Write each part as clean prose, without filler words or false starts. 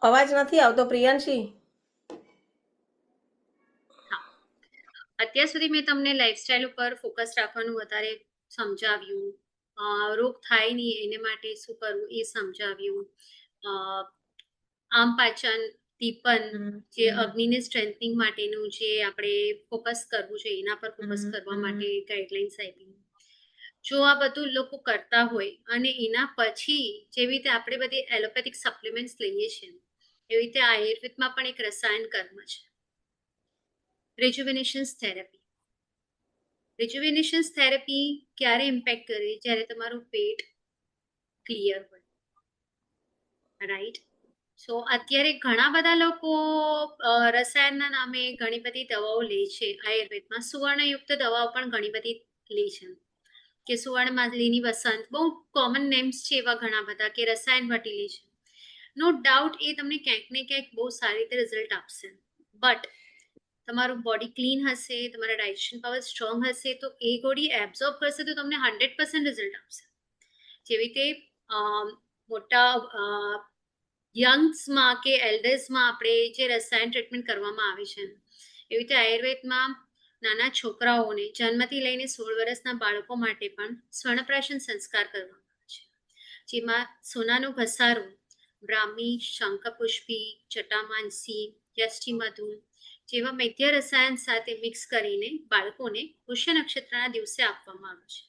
અવાજ નથી આવતો પ્રિયાંશી. હા, અત્યાર સુધી મેં તમને લાઈફસ્ટાઈલ ઉપર ફોકસ રાખવાનું વધારે સમજાવ્યું. રોગ થાય નહીં એને માટે શું કરવું એ સમજાવ્યું. અ, આમ પાચન, દીપન, જે અગ્નિને સ્ટ્રેન્થનિંગ માટેનું જે આપણે ફોકસ કરવું છે એના પર ફોકસ કરવા માટે ગાઈડલાઇન્સ આપી. જો આ બધું લોકો કરતા હોય અને એના પછી જેવી રીતે આપણે બધી એલોપેથિક સપ્લિમેન્ટ્સ લઈએ છીએ એવી રીતે આયુર્વેદમાં પણ એક રસાયણ કર્મ છે, રિજુવિનેશન્સ થેરેપી. રિજુવિનેશન્સ થેરેપી ક્યારે ઇમ્પેક્ટ કરે? જ્યારે તમારું પેટ ક્લિયર હોય, રાઈટ? સો અત્યારે ઘણા બધા લોકો રસાયણના નામે ઘણી બધી દવાઓ લે છે. આયુર્વેદમાં સુવર્ણયુક્ત દવાઓ પણ ઘણી બધી લે છે, કે સુવર્ણ માલીની વસંત, બહુ કોમન નેમ્સ છે એવા ઘણા બધા, કે રસાયણ વટી લે છે. નો ડાઉટ એ તમને ક્યાંક ને ક્યાંક બહુ સારી રીતે રિઝલ્ટ આપશે, બટ તમારું બોડી ક્લીન હશે, તમારા ડાયજેશન પાવર સ્ટ્રોંગ હશે તો એ ગોળી એબ્ઝોર્બ કરશે તો તમને 100% રિઝલ્ટ આપશે. જેવી રીતે મોટા યંગ્સમાં કે એલ્ડર્સમાં આપણે જે રસાયણ ટ્રીટમેન્ટ કરવામાં આવે છે એવી રીતે આયુર્વેદમાં નાના છોકરાઓને જન્મથી લઈને 16 વર્ષના બાળકો માટે પણ સ્વર્ણપ્રાશન સંસ્કાર કરવામાં આવે છે, જેમાં સોનાનું ઘસારું, બ્રાહ્મી, શંખપુષ્પી, જટામાનસી, યષ્ટિમધુ જેવા મૈત્ય રસાયણ સાથે મિક્સ કરીને બાળકોને પુષ્ય નક્ષત્રના દિવસે આપવામાં આવે છે,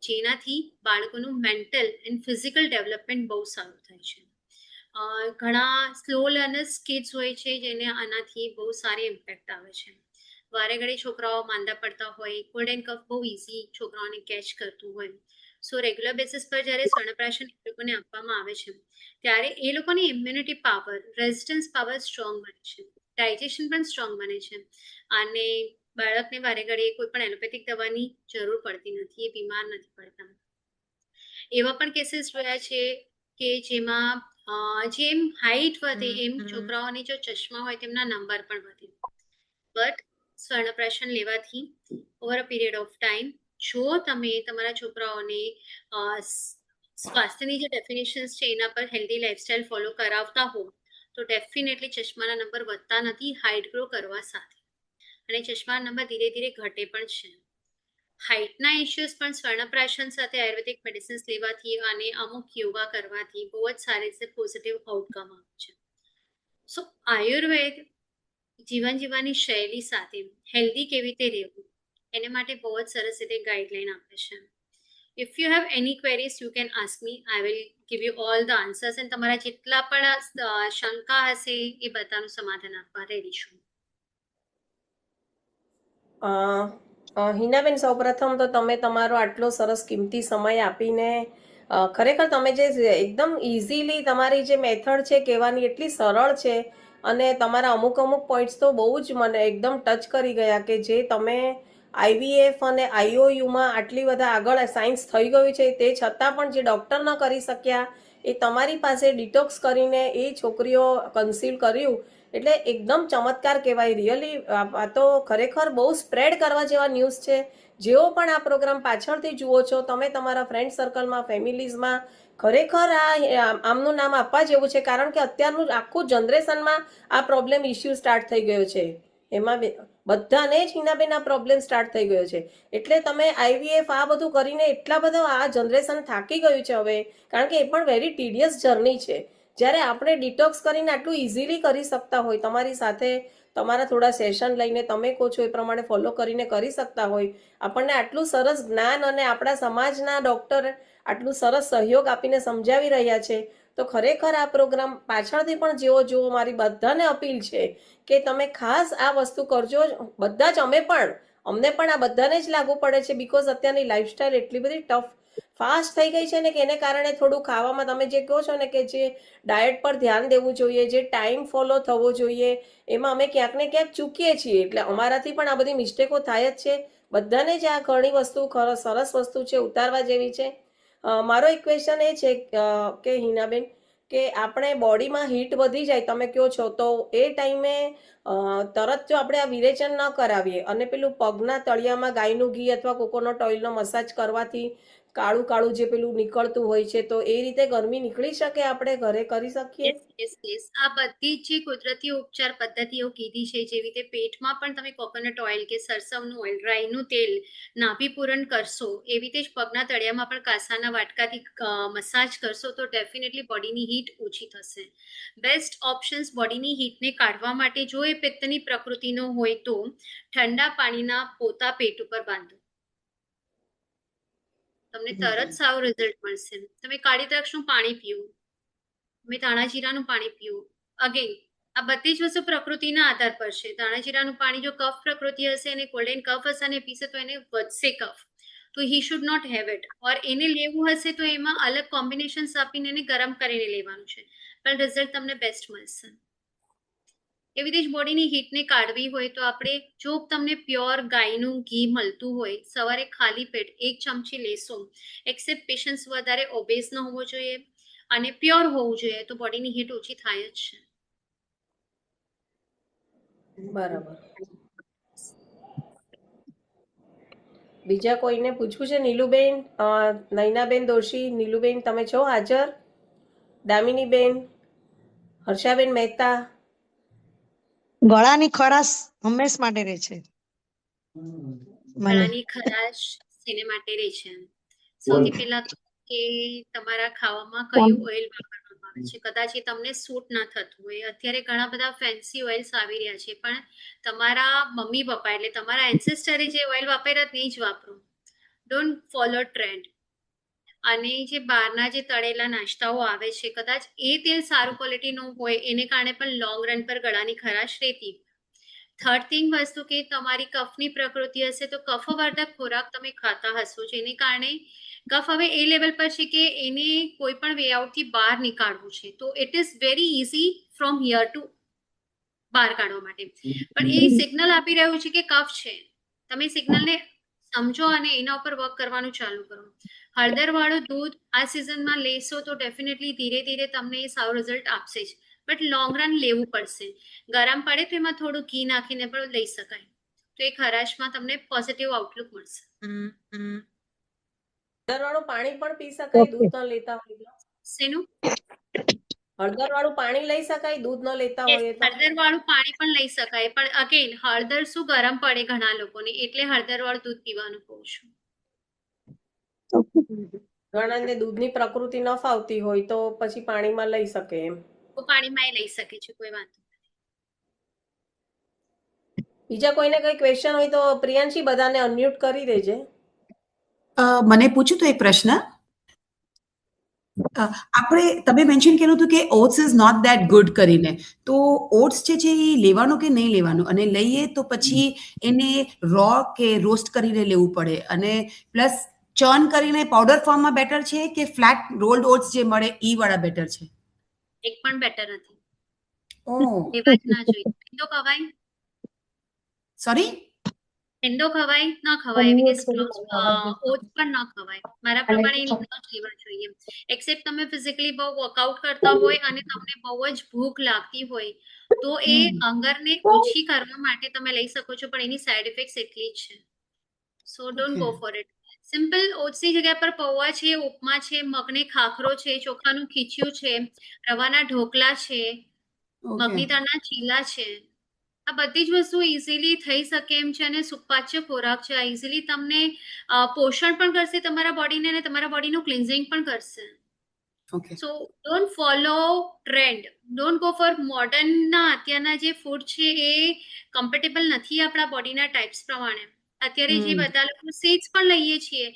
જેનાથી બાળકોનું મેન્ટલ એન્ડ ફિઝિકલ ડેવલપમેન્ટ બહુ સારું થાય છે. ઘણા સ્લો લર્નર્સ કિડ્સ હોય છે જેને આનાથી બહુ સારી ઇમ્પેક્ટ આવે છે. વારે ઘડી છોકરાઓ માંદા પડતા હોય, કોલ્ડ એન્ડ કફ બહુ ઇઝી છોકરાઓને કેચ કરતું હોય, સો રેગ્યુલર બેસિસ પર જ્યારે સ્વર્ણપ્રાશન એ લોકોને આપવામાં આવે છે ત્યારે એ લોકોની immunity power, resistance power strong બને છે, ડાયજેશન પણ સ્ટ્રોંગ બને છે, અને બાળકને વારે ઘડીએ કોઈ પણ એલોપેથિક દવાની જરૂર પડતી નથી, એ બીમાર નથી પડતા. એવા પણ કેસીસ જોયા છે કે જેમાં જેમ હાઈટ વધે એમ છોકરાઓની જો ચશ્મા હોય તેમના નંબર પણ વધે, બટ સ્વર્ણપ્રાશન લેવાથી over a period of time જો તમે તમારા છોકરાઓને સ્વાસ્થ્યની જે ડેફિનેશન્સ છે એના પર હેલ્ધી લાઈફસ્ટાઈલ ફોલો કરાવતા હો તો ડેફિનેટલી ચશ્માના નંબર વધતા નથી હાઈટ ગ્રો કરવા સાથે, અને ચશ્માના નંબર ધીરે ધીરે ઘટે પણ છે. હાઇટના ઇશ્યુઝ પણ સ્વર્ણપ્રાશન સાથે આયુર્વેદિક મેડિસિન્સ લેવાથી અને અમુક યોગા કરવાથી બહુ જ સારી રીતે પોઝિટિવ આઉટકમ આવે છે. સો આયુર્વેદ જીવન જીવવાની શૈલી સાથે હેલ્ધી કેવી રીતે રહેવું એને માટે બહુ જ સરસ રીતે ગાઈડલાઈન આપે છે. If you have any queries you can ask me, I will give you all the answers, અને તમારા જેટલા પણ શંકા હશે એ બધાનું સમાધાન આપવા રેડી છું. હિનાબેન, સૌપ્રથમ તો તમે તમારો આટલો સરસ કિંમતી સમય આપીને ખરેખર તમે જે એકદમ ઇઝીલી તમારી જે મેથડ છે કહેવાની એટલી સરળ છે, અને તમારા અમુક અમુક પોઈન્ટ્સ તો બહુ જ મને એકદમ ટચ કરી ગયા, કે જે તમે આઈવીએફ અને આઈઓયુમાં આટલી બધા આગળ સાયન્સ થઈ ગયું છે તે છતાં પણ જે ડૉક્ટર ન કરી શક્યા એ તમારી પાસે ડિટોક્સ કરીને એ છોકરીઓ કન્સીવ કર્યું, એટલે એકદમ ચમત્કાર કહેવાય. રિયલી આ તો ખરેખર બહુ સ્પ્રેડ કરવા જેવા ન્યૂઝ છે. જેઓ પણ આ પ્રોગ્રામ પાછળથી જુઓ છો તમે તમારા ફ્રેન્ડ સર્કલમાં, ફેમિલીઝમાં ખરેખર આમનું નામ આપવા જેવું છે, કારણ કે અત્યારનું આખું જનરેશનમાં આ પ્રોબ્લેમ ઇસ્યુ સ્ટાર્ટ થઈ ગયો છે. એમાં બધાને જ હિનાબેન આ પ્રોબ્લેમ સ્ટાર્ટ થઈ ગયો છે. એટલે તમે આઈવીએફ આ બધું કરીને એટલા બધા આ જનરેશન થાકી ગયું છે હવે, કારણ કે એ પણ વેરી ટીડિયસ જર્ની છે. જ્યારે આપણે ડિટોક્સ કરીને આટલું ઇઝીલી કરી શકતા હોય, તમારી સાથે તમારા થોડા સેશન લઈને તમે કહો છો એ પ્રમાણે ફોલો કરીને કરી શકતા હોય, આપણને આટલું સરસ જ્ઞાન અને આપણા સમાજના ડૉક્ટર આટલું સરસ સહયોગ આપીને સમજાવી રહ્યા છે, તો ખરેખર આ પ્રોગ્રામ પાછળથી પણ જેવો જુઓ, મારી બધાને અપીલ છે કે તમે ખાસ આ વસ્તુ કરજો. બધા જ અમને પણ આ બધાને જ લાગુ પડે છે, બિકોઝ અત્યારની લાઈફસ્ટાઈલ એટલી બધી ટફ ફાસ્ટ થઈ ગઈ છે ને, કે એને કારણે થોડું ખાવામાં તમે જે કહો છો ને કે જે ડાયટ પર ધ્યાન દેવું જોઈએ, જે ટાઈમ ફોલો થવો જોઈએ, એમાં અમે ક્યાંક ને ક્યાંક ચૂકીએ છીએ. એટલે અમારાથી પણ આ બધી મિસ્ટેકો થાય જ છે. બધાને જ આ ઘણી વસ્તુ સરસ વસ્તુ છે, ઉતારવા જેવી છે. મારો એક ક્વેશ્ચન એ છે કે હિનાબેન, કે આપણે બોડીમાં હીટ વધી જાય તમે કહો છો, તો એ ટાઈમે તરત જો આપણે આ વિરેચન ન કરાવીએ અને પેલું પગના તળિયામાં ગાયનું ઘી અથવા કોકોનટ ઓઇલનો મસાજ કરવાથી કાળું કાળું જે પેલું નીકળતું હોય છે, તો એ રીતે ગરમી નીકળી શકે, આપણે ઘરે કરી શકીએ? યસ આ બધી જ જે કુદરતી ઉપચાર પદ્ધતિઓ કીધી છે, જેવી રીતે પેટમાં પણ તમે કોકોનટ ઓઇલ કે સરસવનું ઓઇલ, રાઈનું તેલ નાભી પૂરણ કરશો, એવી રીતે જ પગના તળિયામાં પણ કાસાના વાટકાથી મસાજ કરશો તો ડેફિનેટલી બોડીની હીટ ઓછી થશે. બેસ્ટ ઓપ્શન્સ બોડીની હીટને કાઢવા માટે જો એ પિત્તની પ્રકૃતિનો હોય તો ઠંડા પાણીના પોતા પેટ ઉપર બાંધો, તમને તરત સારું રિઝલ્ટ મળશે. તમે કાળી દ્રાક્ષનું પાણી પીવું, તમે ધાણા જીરાનું પાણી પીવું. અગેન આ બધી જ વસ્તુ પ્રકૃતિના આધાર પર છે. ધાણા જીરાનું પાણી જો કફ પ્રકૃતિ હશે અને કોલ્ડ એન્ડ કફ હશે અને પીશે તો એને વધશે કફ, તો he should not have it. Or એને લેવું હશે તો એમાં અલગ કોમ્બિનેશન્સ આપીને એને ગરમ કરીને લેવાનું છે, પણ રિઝલ્ટ તમને બેસ્ટ મળશે. એવી રીતે જ બોડીની હીટને કાઢવી હોય તો આપણે જો તમને પ્યોર ગાયનું ઘી મળતું હોય, સવારે ખાલી પેટ 1 ચમચી લેશો. એક્સેપ્ટ પેશન્સ વધારે ઓબેસ ન હોવો જોઈએ અને પ્યોર હોવું જોઈએ, તો બોડીની હીટ ઓછી થાય જ છે. બરાબર. બીજા કોઈને પૂછવું છે? નીલુબેન, નૈનાબેન દોશી, નીલુબેન તમે છો હાજર? દામિનીબેન, હર્ષાબેન મહેતા. ગળાની ખરાશ હંમેશ માટે રહે છે મને. ગળાની ખરાશ શેને માટે રહે છે? સૌથી પહેલા તો કે તમારા ખાવામાં કયું ઓઇલ વાપરવામાં આવે છે, કદાચ એ તમને સૂટ ના થતું હોય. અત્યારે ઘણા બધા ફેન્સી ઓઇલ્સ આવી રહ્યા છે, પણ તમારા મમ્મી પપ્પા એટલે તમારા એન્સેસ્ટરે જે ઓઇલ વાપર્યા તે જ વાપરો. Don't follow trend. અને જે બહારના જે તળેલા નાસ્તાઓ આવે છે, કદાચ એ તેલ સારું ક્વોલિટીનું હોય, એને કારણે પણ લોંગ રન પર ગળાની ખરાશ રહેતી. થર્ડ થિંગ વસ્તુ કે તમારી કફની પ્રકૃતિ હશે તો કફવર્ધક ખોરાક તમે ખાતા હશો, જેને કારણે કફ હવે એ લેવલ પર છે કે એને કોઈ પણ વે આઉટથી બહાર નીકાળવું છે, તો it is very easy from here two બહાર કાઢવા માટે. પણ એ સિગ્નલ આપી રહ્યું છે કે કફ છે. તમે સિગ્નલને સમજો અને એના ઉપર વર્ક કરવાનું ચાલુ કરો. હળદર વાળું દૂધ આ સિઝનમાં લેશો તો ડેફિનેટલી ધીરે ધીરે તમને એ સારું રિઝલ્ટ આપશે જ, બટ લોંગ રન લેવું પડશે. ગરમ પડે તો એમાં થોડું ઘી નાખીને પણ લઈ શકાય, તો એ ખરાશમાં તમને પોઝિટિવ આઉટલુક મળશે. હળદરવાળું પાણી પણ પી શકાય, દૂધ ન લેતા હોય તો? શેનું? હળદરવાળું પાણી લઈ શકાય, દૂધ ન લેતા હોય તો? હળદર વાળું પાણી પણ લઈ શકાય, પણ અગેન હળદર શું ગરમ પડે ઘણા લોકોને, એટલે હળદર વાળું દૂધ પીવાનું કહું છું. ઘણાને દૂધની પ્રકૃતિ ન ફાવતી હોય તો પછી પાણીમાં લઈ શકે એમ. તો પાણીમાં એ લઈ શકે છે, કોઈ વાંધો નથી. બીજા કોઈને કઈ ક્વેશ્ચન હોય તો પ્રિયાંશી બધાને અનમ્યુટ કરી દેજે. મને પૂછું તો એક પ્રશ્ન. આપણે તમે મેન્શન કર્યું હતું કે oats is not that good કરીને, તો ઓટ્સ છે એ લેવાનું કે નહીં લેવાનું, અને લઈએ તો પછી એને રો કે રોસ્ટ કરીને લેવું પડે, અને પ્લસ ચર્ન કરીને પાવડર ફોર્મમાં બેટર છે કે ફ્લેટ રોલ્ડ ઓટ્સ જે મળે ઈ વાળા બેટર છે? એક પણ બેટર નથી. ઓહ, લેવા જ ના જોઈએ. પિંડો ખવાય, સોરી? પિંડો ખવાય ન ખવાય, એવી રીતે ઓટ્સ પણ ન ખવાય. મારા પ્રમાણે ન જ લેવા જોઈએ. એક્સેપ્ટ તમે ફિઝિકલી બહુ વર્કઆઉટ કરતા હોય અને તમને બહુ જ ભૂખ લાગતી હોય તો એ હંગરને ઓછી કરવા માટે તમે લઈ શકો છો, પણ એની સાઈડ ઇફેક્ટ્સ એટલી જ છે. So don't go for it. Simple ઓટ્સની જગ્યા પર પૌવા છે, ઉપમા છે, મગને ખાખરો છે, ચોખાનું ખીચ્યું છે, રવાના ઢોકલા છે, મગની દાળના ચીલા છે. આ બધી જ વસ્તુ ઇઝીલી થઈ શકે એમ છે અને સુપાચ્ય ખોરાક છે. આ ઇઝીલી તમને પોષણ પણ કરશે તમારા બોડીને અને તમારા બોડીનું ક્લિન્ઝિંગ પણ કરશે. Okay. So don't follow trend, don't go for મોડર્નના અત્યારના જે ફૂડ છે એ કમ્ફર્ટેબલ નથી આપણા બોડીના ટાઈપ્સ પ્રમાણે. અત્યારે જે બધા લોકો સીડ્સ પણ લઈએ છીએ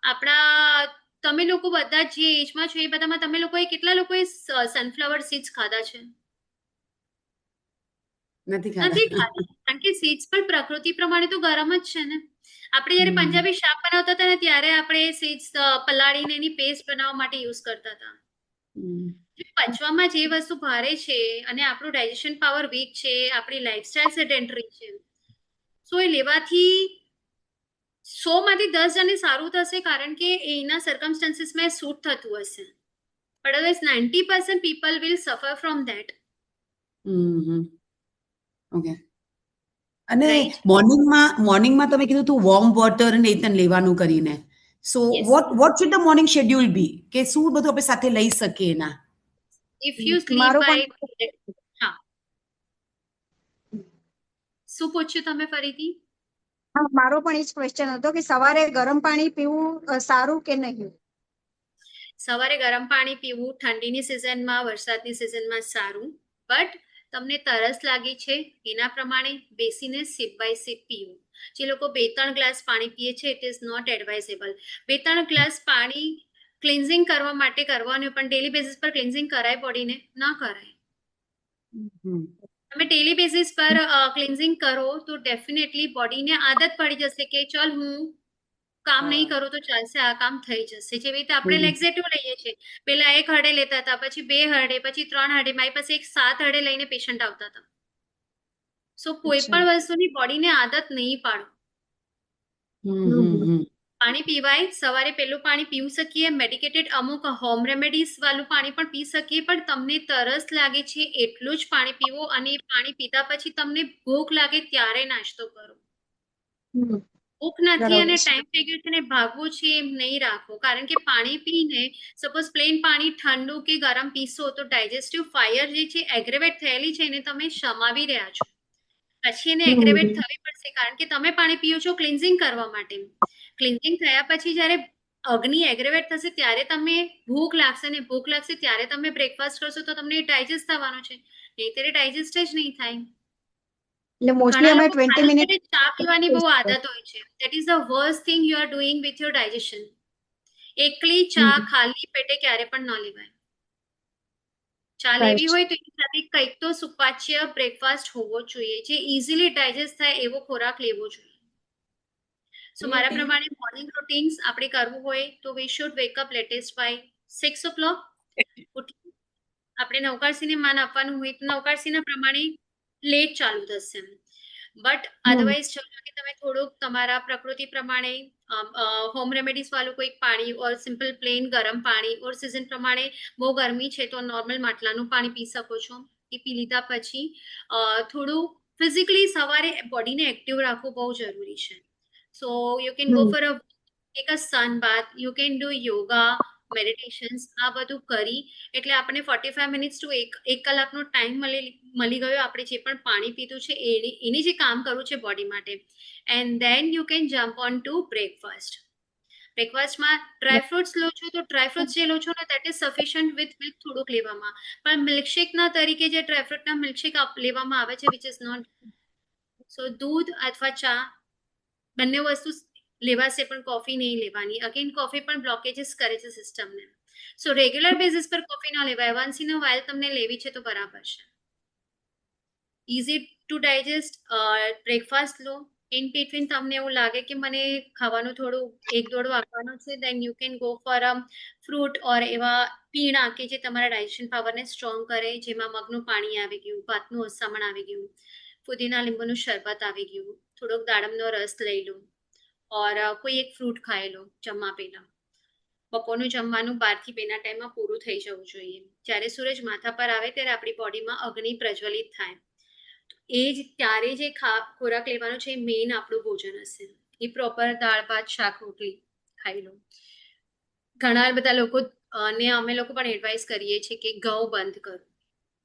આપણા, તમે લોકો બધા જે એજમાં છો એ બધામાં તમે લોકોએ કેટલા લોકોએ સનફ્લાવર સીડ્સ ખાધા છે? નથી નથી ખાધા. ખાધા, કારણ કે સીડ્સ પણ પ્રકૃતિ પ્રમાણે તો ગરમ જ છે ને. આપણે જયારે પંજાબી શાક બનાવતા હતા ને ત્યારે આપણે સીડ્સ પલાળીને એની પેસ્ટ બનાવવા માટે યુઝ કરતા હતા. પચવામાં જે વસ્તુ ભારે છે અને આપણું ડાયજેશન પાવર વીક છે, આપણી લાઈફસ્ટાઈલ સેડેન્ટરી છે, સો એ લેવાથી 100 માંથી 10 જણને સારું થશે કારણ કે એના સર્કમસ્ટન્સીસમાં સૂટ થતું હશે, બટ અદરવાઇઝ 90% પીપલ વિલ સફર ફ્રોમ ધેટ. ઓકે. અને મોર્નિંગમાં તમે કીધું તું વોર્મ વોટર ને એ લેવાનું કરીને, so Yes. What should the morning schedule be કે શું બધું આપણે સાથે લઈ શકીએ એના? If you sleep મારો by પણ હા શું પૂછ્યું તમે ફરીથી? હા, મારો પણ એ જ ક્વેશ્ચન હતો કે સવારે ગરમ પાણી પીવું સારું કે નહીં? સવારે ગરમ પાણી પીવું ઠંડીની સિઝનમાં વરસાદની સિઝનમાં સારું, બટ તમને તરસ લાગી છે એના પ્રમાણે બેસીને સિપ બાય સિપ પીવું. જે લોકો 2-3 ગ્લાસ પાણી પીએ છે it is not advisable. 2-3 glass પાણી ક્લિન્ઝિંગ કરવા માટે કરવાનું, પણ ડેલી બેસિસ પર ક્લિન્ઝિંગ કરાય બોડીને? ના કરાય. તમે ડેલી બેસિસ પર ક્લિન્ઝિંગ કરો તો ડેફિનેટલી બોડીને આદત પડી જશે કે ચલ હું કામ નહીં કરું તો ચાલશે, આ કામ થઈ જશે. જેવી રીતે આપણે લેક્ઝેટિવ લઈએ છીએ, પેલા 1 હરડે લેતા હતા, પછી 2 હરડે, પછી 3 હરડે, મારી પાસે એક 7 હરડે લઈને પેશન્ટ આવતા હતા. સો કોઈ પણ વસ્તુની બોડીને આદત નહીં પાડો. પાણી પીવાય, સવારે પેલું પાણી પીવું શકીએ, મેડિકેટેડ અમુક હોમ રેમેડીઝ વાળું પાણી પણ પી શકીએ, પણ તમને તરસ લાગે છે એટલું જ પાણી પીવો, અને પાણી પીતા પછી તમને ભૂખ લાગે ત્યારે નાસ્તો કરો. ભૂખ નથી અને ટાઈમ થઈ ગયો છે ને ભાગવું છે એમ નહીં રાખો, કારણ કે પાણી પીને સપોઝ પ્લેન પાણી ઠંડુ કે ગરમ પીશો તો ડાયજેસ્ટિવ ફાયર જે છે એગ્રેવેટ થયેલી છે એને તમે શમાવી રહ્યા છો. પછી એને એગ્રેવેટ થવી પડશે, કારણ કે તમે પાણી પીઓ છો ક્લિન્ઝિંગ કરવા માટે. ક્લિન્ઝિંગ થયા પછી જ્યારે અગ્નિ એગ્રેવેટ થશે ત્યારે તમે ભૂખ લાગશે, ને ભૂખ લાગશે ત્યારે તમે બ્રેકફાસ્ટ કરશો તો તમને ડાયજેસ્ટ થવાનું છે, નહીં ત્યારે ડાયજેસ્ટ જ નહીં થાય. એટલે મોસ્ટલી અમે 20 મિનિટ ચા પીવાની બહુ આદત હોય છે. That is the worst thing you are doing with your digestion. એકલી ચા ખાલી પેટે ક્યારે પણ ન લેવાય. ચા લેવી હોય તો એની સાથે કંઈક તો સુપાચ્ય બ્રેકફાસ્ટ હોવો જોઈએ, જે ઇઝીલી ડાયજેસ્ટ થાય એવો ખોરાક લેવો જોઈએ. સો મારા પ્રમાણે મોર્નિંગ રૂટીન્સ આપણે કરવું હોય તો we should wake up latest by 6 o'clock. આપણે નવકારસીને માન આપવાનું હોય તો નવકારસીના પ્રમાણે લેટ ચાલુ થશે, બટ અધરવાઇઝ કે તમે થોડુંક તમારા પ્રકૃતિ પ્રમાણે હોમ રેમેડીઝ વાળું કોઈક પાણી ઓર સિમ્પલ પ્લેન ગરમ પાણી, ઓર સિઝન પ્રમાણે બહુ ગરમી છે તો નોર્મલ માટલાનું પાણી પી શકો છો. એ પી લીધા પછી થોડું ફિઝિકલી સવારે બોડીને એક્ટિવ રાખવું બહુ જરૂરી છે. So you can go four એક સન બાથ, યુ કેન ડુ યોગા, મેડિટેશન્સ, આ બધું કરી એટલે આપણે 45 મિનિટ્સ ટુ એક કલાકનો ટાઈમ મળી ગયો આપણે જે પણ પાણી પીધું છે એની જે કામ કરવું છે બોડી માટે. And then you can jump on to breakfast. બ્રેકફાસ્ટમાં ડ્રાયફ્રૂટ્સ લો છો તો ડ્રાયફ્રૂટ્સ જે લો છો ને that is sufficient with milk થોડુંક લેવામાં, પણ મિલ્કશેકના તરીકે જે ડ્રાયફ્રૂટના મિલ્કશેક લેવામાં આવે છે વિચ ઇઝ નોટ. સો દૂધ અથવા ચા બંને વસ્તુ લેવાશે, પણ કોફી નહીં લેવાની. અગેન કોફી પણ બ્લોકેજીસ કરે છે સિસ્ટમને. સો રેગ્યુલર બેઝિસ પર કોફી ના લેવાય, વન્સ ઇન અ વાઇલ તમને લેવી છે તો બરાબર છે. ઇઝી ટુ ડાયજેસ્ટ બ્રેકફાસ્ટ લો. ઇન બિટવીન તમને એવું લાગે કે મને ખાવાનું થોડું 1-1.5 વાગવાનું છે, then you can go for fruit or એવા પીણા કે જે તમારા ડાયજેશન પાવરને સ્ટ્રોંગ કરે, જેમાં મગનું પાણી આવી ગયું, ભાતનું અસામણ આવી ગયું, ફુદીના લીંબુનું શરબત આવી ગયું, થોડોક દાડમનો રસ લઈ લો, ઓર કોઈ એક ફ્રૂટ ખાઈ લો જમવા પહેલા. બપોરનું જમવાનું 12 થી 2ના ટાઈમમાં પૂરું થઈ જવું જોઈએ. જ્યારે સૂરજ માથા પર આવે ત્યારે આપણી બોડીમાં અગ્નિ પ્રજ્વલિત થાય, એ જ ત્યારે જે ખોરાક લેવાનો છે એ મેઇન આપણું ભોજન હશે. એ પ્રોપર દાળ ભાત શાક રોટલી ખાઈ લો. ઘણા બધા લોકો અને અમે લોકો પણ એડવાઇસ કરીએ છીએ કે ઘઉં બંધ કરો.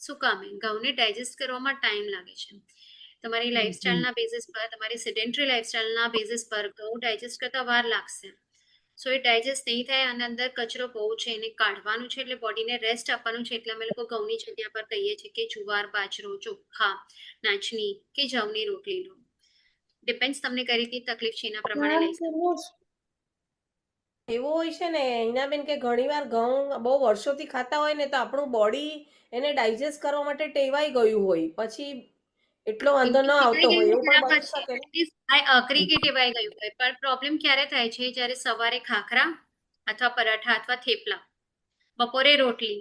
શું કામે? ઘઉંને ડાયજેસ્ટ કરવામાં ટાઈમ લાગે છે. તમારી લાઈફસ્ટાઈલના બેઝિસ પર, તમારી સેડેન્ટરી લાઈફસ્ટાઈલના બેઝિસ પર ઘઉં ડાયજેસ્ટ કરતા વાર લાગશે. સો એ ડાયજેસ્ટ નહીં થાય અને અંદર કચરો બહુ છે, એને કાઢવાનું છે, એટલે બોડીને રેસ્ટ આપવાનું છે. એટલે અમે લોકો ઘઉંની જગ્યા પર કહીએ છીએ કે જુવાર, બાજરો, ચોખા, નાચની કે જવની રોટલી લો. ડિપેન્ડ્સ તમને કઈ રીતની તકલીફ છે એના પ્રમાણે લઈ શકો. એવું હોય છે ને હિનાબેન કે ઘણીવાર ઘઉં બહુ વર્ષોથી ખાતા હોય ને તો આપણું બોડી એને ડાયજેસ્ટ કરવા માટે ટેવાઈ ગયું હોય, પછી એટલો વાંધો ન આવતો હોય, એવું પણ બની શકે ને? અકરી કે ટેવાઈ ગયું હોય, પણ પ્રોબ્લેમ ક્યારે થાય છે? જ્યારે સવારે ખાખરા અથવા પરાઠા અથવા થેપલા, બપોરે રોટલી,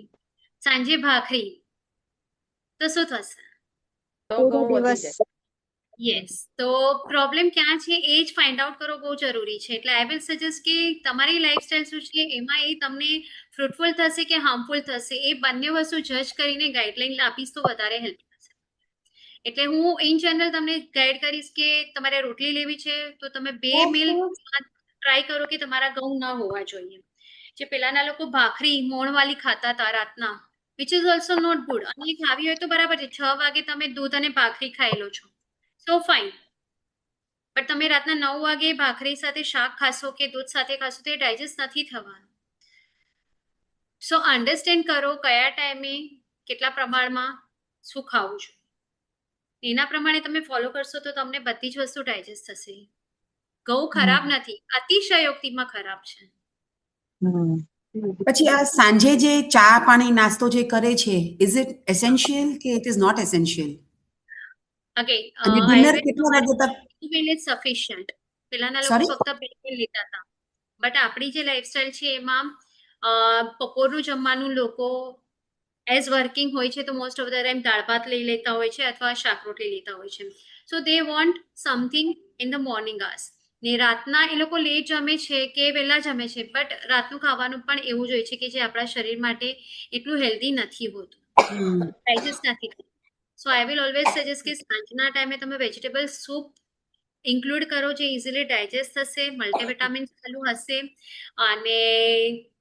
સાંજે ભાખરી, તો શું થશે? તો ઘઉં વધી જાય. યસ, તો પ્રોબ્લેમ ક્યાં છે એ જ ફાઇન્ડ આઉટ કરવો બહુ જરૂરી છે. એટલે આઈ વિલ સજેસ્ટ કે તમારી લાઈફસ્ટાઈલ શું છે, એમાં એ તમને ફ્રૂટફુલ થશે કે હાર્મફુલ થશે એ બંને વસ્તુ જજ કરીને ગાઈડલાઈન આપીશ તો વધારે હેલ્પ થશે. એટલે હું ઇન જનરલ તમને ગાઈડ કરીશ કે તમારે રોટલી લેવી છે તો તમે 2 મિલ ટ્રાય કરો કે તમારા ઘઉં ન હોવા જોઈએ. જે પેલાના લોકો ભાખરી મોણવાળી ખાતા હતા રાતના, which is also not good. અને એ ખાવી હોય તો બરાબર છે, 6 વાગે તમે દૂધ અને ભાખરી ખાઈ લો છો, સો ફાઇન. બટ તમે રાતના 9 વાગે ભાખરી સાથે શાક ખાશો કે દૂધ સાથે ખાશો તો એ ડાયજેસ્ટ નથી થવાનું. સો અન્ડરસ્ટેન્ડ કરો કયા ટાઈમે કેટલા પ્રમાણમાં શું ખાવું છે, એના પ્રમાણે તમે ફોલો કરશો તો તમને બધી જ વસ્તુ ડાયજેસ્ટ થશે. ઘઉં ખરાબ નથી, અતિશયોક્તિમાં ખરાબ છે. પછી આ સાંજે જે ચા પાણી નાસ્તો જે કરે છે, ઇઝ ઇટ એસેન્શિયલ કે it is not essential? Okay, અને ડિનર કેટલા વાગે તક? Meal is sufficient. પેલાના લોકો સોરી? ફક્ત 2 મિલ લેતા હતા, બટ આપણી જે લાઈફસ્ટાઈલ છે એમાં બપોરનું જમવાનું લોકો એઝ વર્કિંગ હોય છે તો મોસ્ટ ઓફ ધ ટાઈમ દાળ ભાત લઈ લેતા હોય છે અથવા શાક રોટલી લેતા હોય છે. So they want something in the morning hours. ને રાતના એ લોકો લેટ જમે છે કે વહેલા જમે છે, બટ રાતનું ખાવાનું પણ એવું જ હોય છે કે જે આપણા શરીર માટે એટલું હેલ્ધી નથી હોતું, ડાયજેસ્ટ નથી થતું. સો આઈ વિલ ઓલવેઝ સજેસ્ટ કે સાંજના ટાઈમે તમે વેજીટેબલ સૂપ ઇન્ક્લુડ કરો, જે ઇઝીલી ડાયજેસ્ટ થશે, મલ્ટીવિટામિન્સ વાળું હશે, અને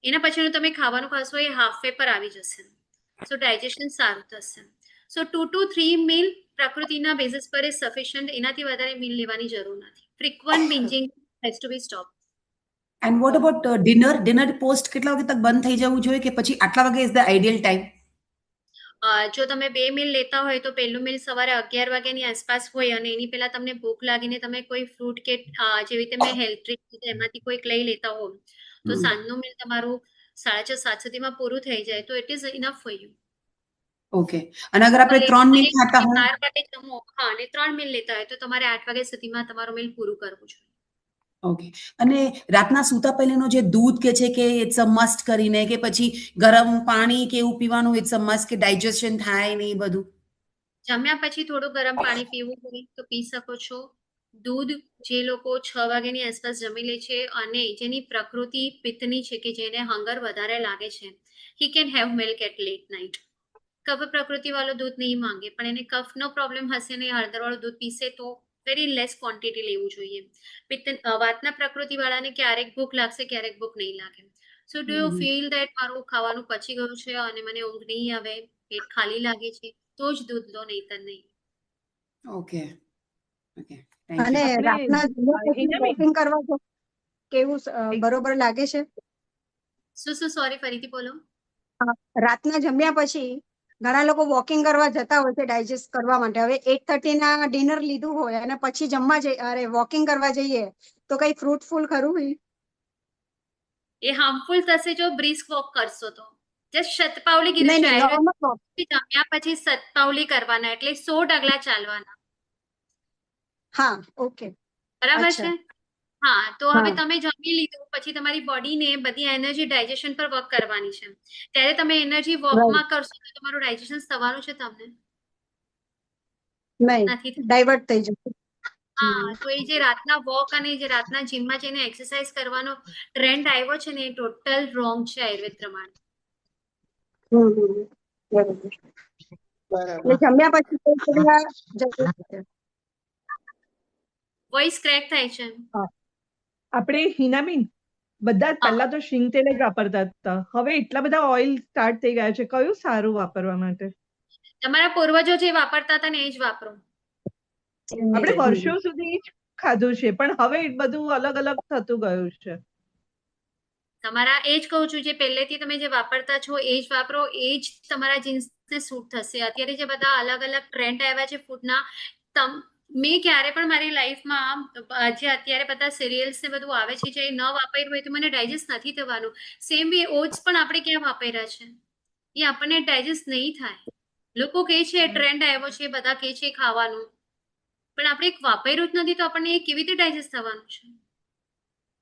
એના પછીનું તમે ખાવાનું ખાશો એ હાફ વે પર આવી જશે, સો ડાયજેશન સારું થશે. સો 2 to 3 મીલ પ્રકૃતિના બેઝિસ પર ઇઝ સફિશિયન્ટ. એનાથી વધારે મીલ લેવાની જરૂર નથી. Frequent bingeing has to be stop. And what about dinner? Dinner post કેટલા વાગે તક બંધ થઈ જવું જોઈએ કે પછી આટલા વાગે ઇઝ ધ આઈડિયલ ટાઈમ? જો તમે 2 મીલ લેતા હોય તો પહેલું મીલ સવારે 11 વાગ્યાની આસપાસ હોય અને એની પહેલા તમને ભૂખ લાગીને તમે કોઈ ફ્રૂટ કે જેવી રીતે મેં હેલ્થ ડ્રિંક એમાંથી કોઈક લઈ લેતા હો તો સાંજનું મીલ તમારું 6:30-7 સુધીમાં પૂરું થઈ જાય તો it is enough for you. Okay. અને અગર આપણે 3 મીલ ખાતા હોય? 12 વાગે જમો, હા, અને 3 મીલ લેતા હોય તો તમારે 8 વાગ્યા સુધીમાં તમારું મીલ પૂરું કરવું જોઈએ. ઓકે. અને રાતના સૂતા પહેલાનો જે દૂધ કે છે કે ઇટ્સ અ મસ્ટ કરીને, કે પછી ગરમ પાણી કે એવું પીવાનું ઇટ્સ અ મસ્ટ કે ડાયજેશન થાય ને એ બધું? જમ્યા પછી થોડું ગરમ પાણી પીવું હોય તો પી શકો છો. દૂધ જે લોકો 6 વાગ્યાની આસપાસ જમી લે છે અને જેની પ્રકૃતિ પિત્તની છે કે જેને હંગર વધારે લાગે છે, he can have milk at late night. કફ પ્રકૃતિ વાળું દૂધ નહીં માંગે, પણ એને કફનો પ્રોબ્લેમ હશે ને હળદર વાળું દૂધ પીશે તો વેરી લેસ ક્વોન્ટિટી લેવું જોઈએ. વાતના પ્રકૃતિ વાળાને ક્યારેક ભૂખ લાગશે, ક્યારેક ભૂખ નહીં લાગે. સો ડુ યુ ફીલ દેટ મારું ખાવાનું પચી ગયું છે અને મને ઊંઘ નહીં આવે, પેટ ખાલી લાગે છે, તો જ દૂધ લો, નહીતર નહીં. ઓકે. ઓકે. અને રાતના વોકિંગ કરવા જાવ કેવું બરોબર લાગે છે? શું સોરી, ફરીથી બોલો. રાતના જમ્યા પછી ઘણા લોકો વોકિંગ કરવા જતા હોય છે ડાયજેસ્ટ કરવા માટે. હવે 8:30 ના ડિનર લીધું હોય અને પછી વોકિંગ કરવા જઈએ તો કઈ ફ્રૂટફુલ ખરું? એ હાર્મફુલ થશે જો બ્રિસ્ક વોક કરશો તો. જસ્ટ શતપાવલી કીધું છે, જમ્યા પછી શતપાવલી કરવાના એટલે 100 ડગલા ચાલવાના. હા, ઓકે, બરાબર છે. હા, તો હવે હા. તમે જમી લીધું પછી તમારી બોડીને બધી એનર્જી ડાયજેશન પર વર્ક કરવાની છે, ત્યારે તમે એનર્જી વોકમાં કરશો તો તમારું ડાયજેશન થવાનું છે તમને નહીં, નથી થતું. ડાયવર્ટ થઈ જશે. હા, તો એ જે રાતના વોક અને જે રાતના જીમમાં જઈને એક્સરસાઇઝ કરવાનો ટ્રેન્ડ આવ્યો છે ને એ ટોટલ રોંગ છે આયુર્વેદ પ્રમાણે. બરાબર. જમ્યા પછી જરૂર છે. વોઇસ ક્રેક થાય છે. આપણે હિનાબેન બધા પહેલા તો શીંગ તેલ જ વાપરતા હતા, હવે એટલા બધા ઓઇલ સ્ટાર્ટ થઈ ગયા છે, કયું સારું વાપરવા માટે? તમારા પૂર્વજો જે વાપરતા હતા ને એ જ વાપરો. આપણે વર્ષો સુધી જ ખાધું છે પણ હવે બધું અલગ અલગ થતું ગયું છે. તમારા એ જ કહું છું, જે પહેલેથી તમે જે વાપરતા છો એ જ વાપરો, એ જ તમારા જીન્સને સૂટ થશે. અત્યારે જે બધા અલગ અલગ ટ્રેન્ડ આવ્યા છે ફૂડના, મેં ક્યારે પણ મારી લાઈફમાં જે અત્યારે બધા સિરિયલ્સ ને બધું આવે છે જે ન વાપર્યું હોય તો મને ડાયજેસ્ટ નથી થવાનું. સેમ વે ઓટ્સ પણ આપણે ક્યાં વાપર્યા છે, એ આપણને ડાયજેસ્ટ નહીં થાય. લોકો કહે છે ટ્રેન્ડ આવ્યો છે, બધા કહે છે ખાવાનું, પણ આપણે વાપર્યું જ નથી તો આપણને એ કેવી રીતે ડાયજેસ્ટ થવાનું છે?